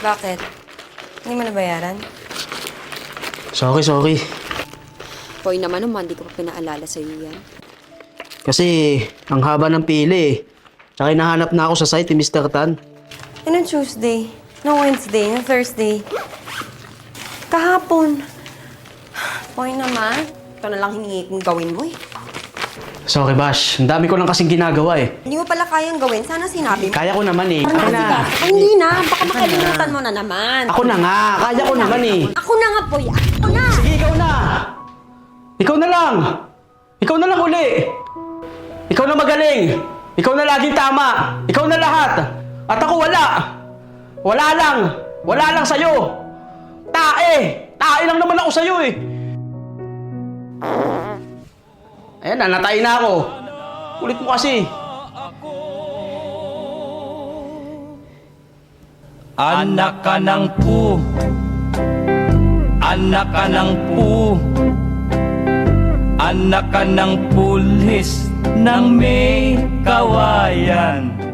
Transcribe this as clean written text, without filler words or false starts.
Bakit? Hindi mo nabayaran? Sorry. Poy naman, di ko pa pinaalala sa'yo yan. Kasi ang haba ng pili eh. Tsaka hinahanap na ako sa site ni Mr. Tan. Anong Tuesday? No Wednesday? No Thursday? Kahapon. Poy naman. Ito na lang hiningi kong gawin mo eh. Sorry, Bash. Ang dami ko lang kasing ginagawa eh. Hindi mo pala kayang gawin. Sana sinabi mo. Kaya ko naman eh. Parang Ako na. Ay, hindi na. Baka makalimutan mo na naman. Ako na nga. Kaya ko naman eh. Ako na nga, Poy. Ako na! Sige, ikaw na! Ikaw na lang! Ikaw na lang uli! Ikaw na magaling! Ikaw na laging tama! Ikaw na lahat! At ako wala! Wala lang! Wala lang sa'yo! Tae! Tae lang naman ako sa'yo eh! Ayan, nanatay na ako. Kulit mo kasi. Anak ka ng pu. Anak ka ng pu. Anak ka ng pulis ng may kawayan.